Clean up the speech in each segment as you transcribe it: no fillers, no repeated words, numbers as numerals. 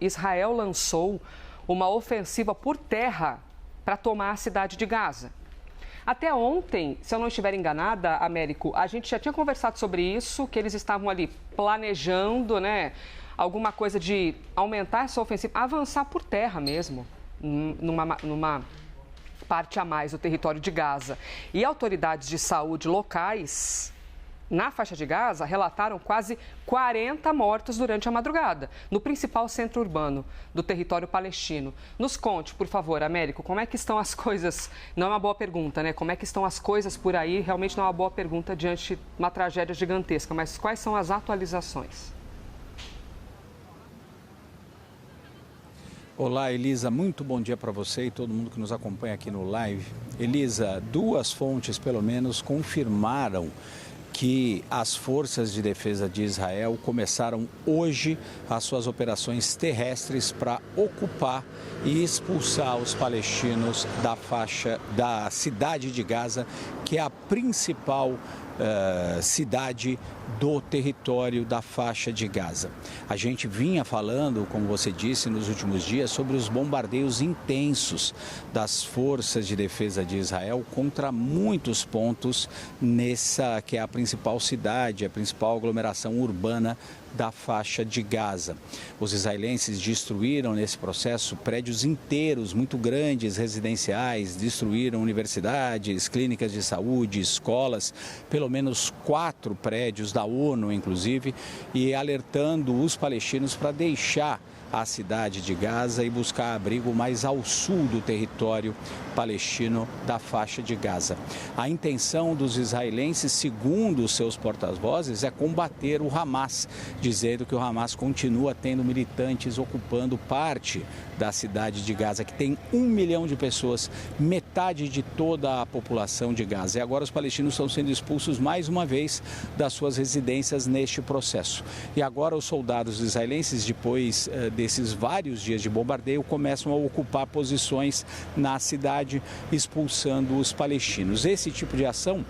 Israel lançou uma ofensiva por terra para tomar a cidade de Gaza. Até ontem, se eu não estiver enganada, Américo, a gente já tinha conversado sobre isso, que eles estavam ali planejando, né, alguma coisa de aumentar essa ofensiva, avançar por terra mesmo, numa parte a mais do território de Gaza. E autoridades de saúde locais na faixa de Gaza relataram quase 40 mortos durante a madrugada, no principal centro urbano do território palestino. Nos conte, por favor, Américo, como é que estão as coisas? Não é uma boa pergunta, né? Como é que estão as coisas por aí? Realmente não é uma boa pergunta diante de uma tragédia gigantesca, mas quais são as atualizações? Olá, Elisa, muito bom dia para você e todo mundo que nos acompanha aqui no live. Elisa, duas fontes, pelo menos, confirmaram que as forças de defesa de Israel começaram hoje as suas operações terrestres para ocupar e expulsar os palestinos da faixa da cidade de Gaza, que é a principal cidade do território da faixa de Gaza. A gente vinha falando, como você disse, nos últimos dias, sobre os bombardeios intensos das forças de defesa de Israel contra muitos pontos nessa que é a principal cidade, a principal aglomeração urbana da faixa de Gaza. Os israelenses destruíram nesse processo prédios inteiros, muito grandes, residenciais, destruíram universidades, clínicas de saúde, escolas, pelo menos 4 prédios da ONU, inclusive, e alertando os palestinos para deixar a cidade de Gaza e buscar abrigo mais ao sul do território palestino da faixa de Gaza. A intenção dos israelenses, segundo os seus porta-vozes, é combater o Hamas, dizendo que o Hamas continua tendo militantes ocupando parte da cidade de Gaza, que tem 1 milhão de pessoas, metade de toda a população de Gaza. E agora os palestinos estão sendo expulsos mais uma vez das suas residências neste processo. E agora os soldados israelenses, depois desses vários dias de bombardeio, começam a ocupar posições na cidade, expulsando os palestinos. Esse tipo de ação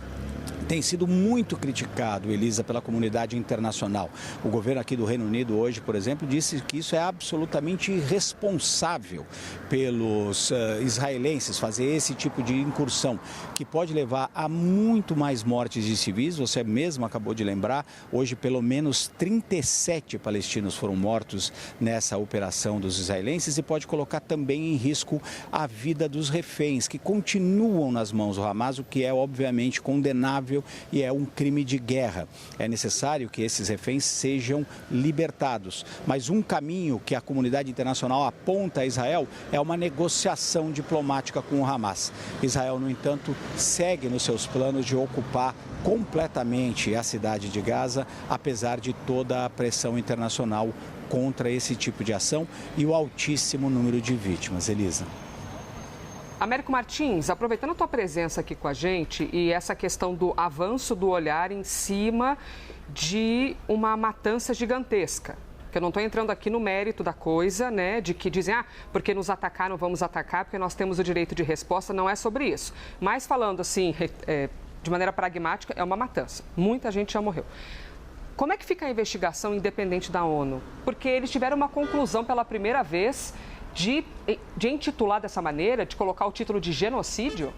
tem sido muito criticado, Elisa, pela comunidade internacional. O governo aqui do Reino Unido hoje, por exemplo, disse que isso é absolutamente irresponsável pelos israelenses fazer esse tipo de incursão, que pode levar a muito mais mortes de civis. Você mesmo acabou de lembrar, hoje pelo menos 37 palestinos foram mortos nessa operação dos israelenses e pode colocar também em risco a vida dos reféns, que continuam nas mãos do Hamas, o que é obviamente condenável e é um crime de guerra. É necessário que esses reféns sejam libertados. Mas um caminho que a comunidade internacional aponta a Israel é uma negociação diplomática com o Hamas. Israel, no entanto, segue nos seus planos de ocupar completamente a cidade de Gaza, apesar de toda a pressão internacional contra esse tipo de ação e o altíssimo número de vítimas. Elisa. Américo Martins, aproveitando a tua presença aqui com a gente e essa questão do avanço do olhar em cima de uma matança gigantesca, que eu não estou entrando aqui no mérito da coisa, né, de que dizem, porque nos atacaram, vamos atacar, porque nós temos o direito de resposta, não é sobre isso. Mas falando assim, de maneira pragmática, é uma matança. Muita gente já morreu. Como é que fica a investigação independente da ONU? Porque eles tiveram uma conclusão pela primeira vez de intitular dessa maneira, de colocar o título de genocídio?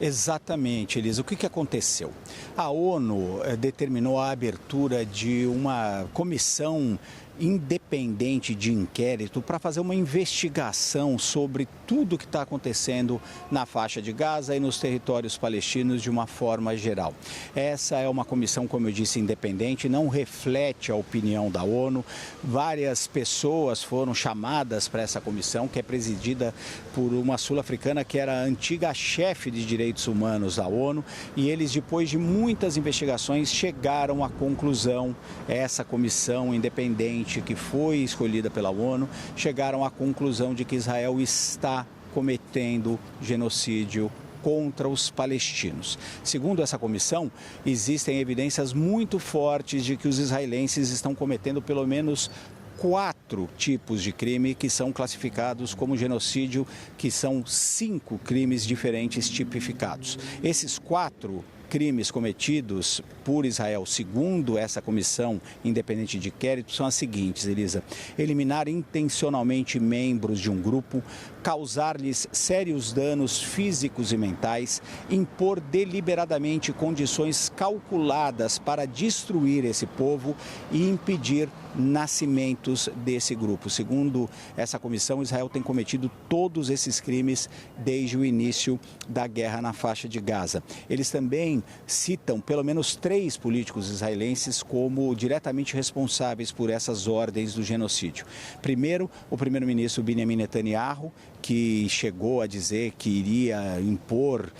Exatamente, Elisa. O que aconteceu? A ONU determinou a abertura de uma comissão independente de inquérito para fazer uma investigação sobre tudo o que está acontecendo na faixa de Gaza e nos territórios palestinos de uma forma geral. Essa é uma comissão, como eu disse, independente, não reflete a opinião da ONU. Várias pessoas foram chamadas para essa comissão, que é presidida por uma sul-africana que era a antiga chefe de direitos humanos da ONU, e eles, depois de muitas investigações, chegaram à conclusão, essa comissão independente que foi escolhida pela ONU, chegaram à conclusão de que Israel está cometendo genocídio contra os palestinos. Segundo essa comissão, existem evidências muito fortes de que os israelenses estão cometendo pelo menos 4 tipos de crime que são classificados como genocídio, que são 5 crimes diferentes tipificados. Esses 4 crimes cometidos por Israel, segundo essa comissão independente de inquérito, são as seguintes, Elisa: eliminar intencionalmente membros de um grupo, causar-lhes sérios danos físicos e mentais, impor deliberadamente condições calculadas para destruir esse povo e impedir nascimentos desse grupo. Segundo essa comissão, Israel tem cometido todos esses crimes desde o início da guerra na faixa de Gaza. Eles também citam pelo menos 3 políticos israelenses como diretamente responsáveis por essas ordens do genocídio. Primeiro, o primeiro-ministro Benjamin Netanyahu, que chegou a dizer que iria impor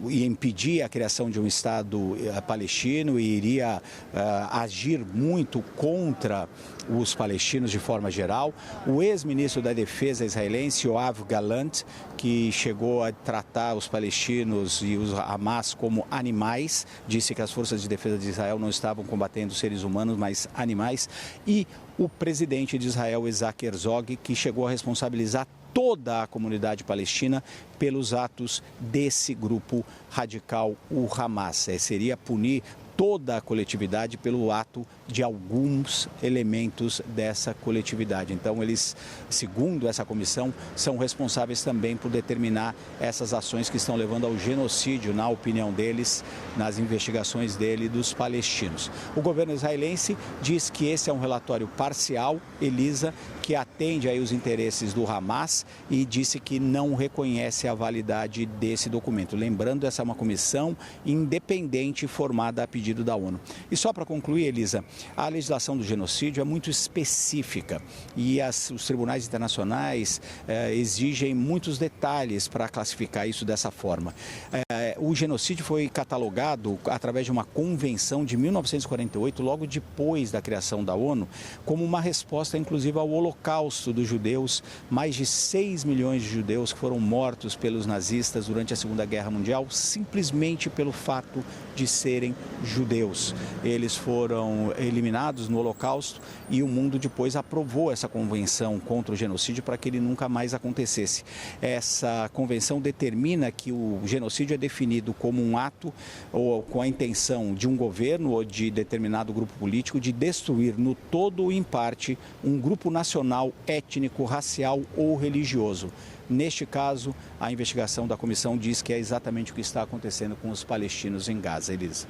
e impedir a criação de um Estado palestino e iria agir muito contra os palestinos de forma geral. O ex-ministro da Defesa israelense, Yoav Gallant, que chegou a tratar os palestinos e os Hamas como animais, disse que as forças de defesa de Israel não estavam combatendo seres humanos, mas animais. E o presidente de Israel, Isaac Herzog, que chegou a responsabilizar toda a comunidade palestina pelos atos desse grupo radical, o Hamas. Seria punir toda a coletividade pelo ato de alguns elementos dessa coletividade. Então, eles, segundo essa comissão, são responsáveis também por determinar essas ações que estão levando ao genocídio, na opinião deles, nas investigações dele, dos palestinos. O governo israelense diz que esse é um relatório parcial, Elisa, que atende aí os interesses do Hamas e disse que não reconhece a validade desse documento. Lembrando, essa é uma comissão independente formada a pedido da ONU. E só para concluir, Elisa, a legislação do genocídio é muito específica e os tribunais internacionais exigem muitos detalhes para classificar isso dessa forma. O genocídio foi catalogado através de uma convenção de 1948, logo depois da criação da ONU, como uma resposta, inclusive, ao Holocausto dos judeus. Mais de 6 milhões de judeus que foram mortos pelos nazistas durante a Segunda Guerra Mundial, simplesmente pelo fato de serem judeus. Eles foram eliminados no Holocausto e o mundo depois aprovou essa convenção contra o genocídio para que ele nunca mais acontecesse. Essa convenção determina que o genocídio é definido como um ato ou com a intenção de um governo ou de determinado grupo político de destruir no todo ou em parte um grupo nacional, étnico, racial ou religioso. Neste caso, a investigação da comissão diz que é exatamente o que está acontecendo com os palestinos em Gaza, Elisa.